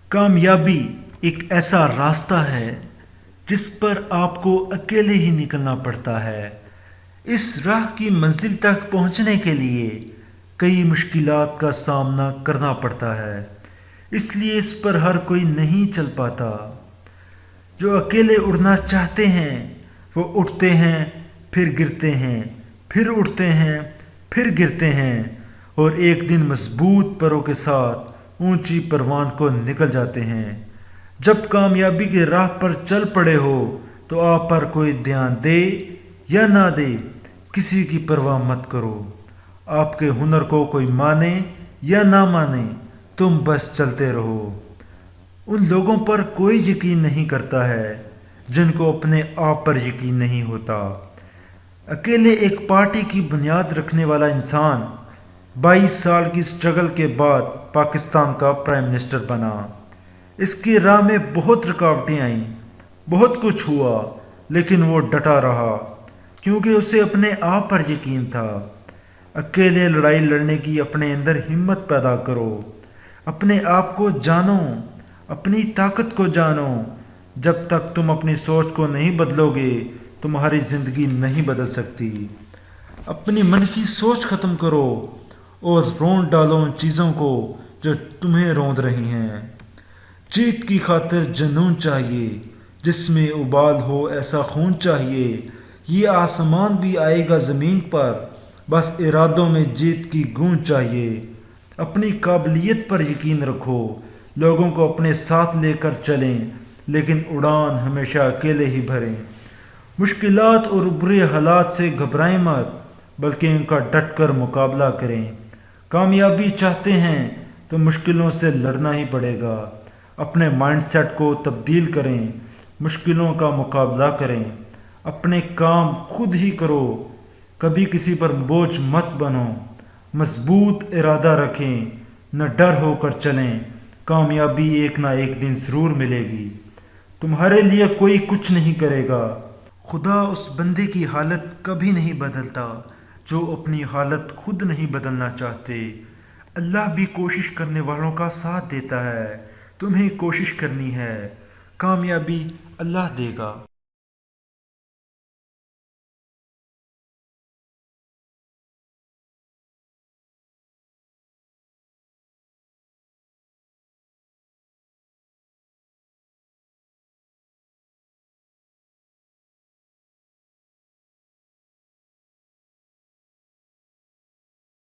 کامیابی ایک ایسا راستہ ہے جس پر آپ کو اکیلے ہی نکلنا پڑتا ہے۔ اس راہ کی منزل تک پہنچنے کے لیے کئی مشکلات کا سامنا کرنا پڑتا ہے، اس لیے اس پر ہر کوئی نہیں چل پاتا۔ جو اکیلے اڑنا چاہتے ہیں وہ اٹھتے ہیں، پھر گرتے ہیں، پھر اٹھتے ہیں، پھر گرتے ہیں، اور ایک دن مضبوط پروں کے ساتھ اونچی پروان کو نکل جاتے ہیں۔ جب کامیابی کی راہ پر چل پڑے ہو تو آپ پر کوئی دھیان دے یا نہ دے، کسی کی پرواہ مت کرو۔ آپ کے ہنر کو کوئی مانے یا نہ مانے، تم بس چلتے رہو۔ ان لوگوں پر کوئی یقین نہیں کرتا ہے جن کو اپنے آپ پر یقین نہیں ہوتا۔ اکیلے ایک پارٹی کی بنیاد رکھنے والا انسان 22 سال کی سٹرگل کے بعد پاکستان کا پرائم منسٹر بنا۔ اس کی راہ میں بہت رکاوٹیں آئیں، بہت کچھ ہوا، لیکن وہ ڈٹا رہا کیونکہ اسے اپنے آپ پر یقین تھا۔ اکیلے لڑائی لڑنے کی اپنے اندر ہمت پیدا کرو، اپنے آپ کو جانو، اپنی طاقت کو جانو۔ جب تک تم اپنی سوچ کو نہیں بدلو گے تمہاری زندگی نہیں بدل سکتی۔ اپنی منفی سوچ ختم کرو اور رون ڈالو ان چیزوں کو جو تمہیں روند رہی ہیں۔ جیت کی خاطر جنون چاہیے، جس میں ابال ہو ایسا خون چاہیے۔ یہ آسمان بھی آئے گا زمین پر، بس ارادوں میں جیت کی گونج چاہیے۔ اپنی قابلیت پر یقین رکھو، لوگوں کو اپنے ساتھ لے کر چلیں، لیکن اڑان ہمیشہ اکیلے ہی بھریں۔ مشکلات اور برے حالات سے گھبرائیں مت، بلکہ ان کا ڈٹ کر مقابلہ کریں۔ کامیابی چاہتے ہیں تو مشکلوں سے لڑنا ہی پڑے گا۔ اپنے مائنڈ سیٹ کو تبدیل کریں، مشکلوں کا مقابلہ کریں، اپنے کام خود ہی کرو، کبھی کسی پر بوجھ مت بنو۔ مضبوط ارادہ رکھیں، نہ ڈر ہو کر چلیں۔ کامیابی ایک نہ ایک دن ضرور ملے گی۔ تمہارے لیے کوئی کچھ نہیں کرے گا۔ خدا اس بندے کی حالت کبھی نہیں بدلتا جو اپنی حالت خود نہیں بدلنا چاہتے۔ اللہ بھی کوشش کرنے والوں کا ساتھ دیتا ہے۔ تمہیں کوشش کرنی ہے، کامیابی اللہ دے گا۔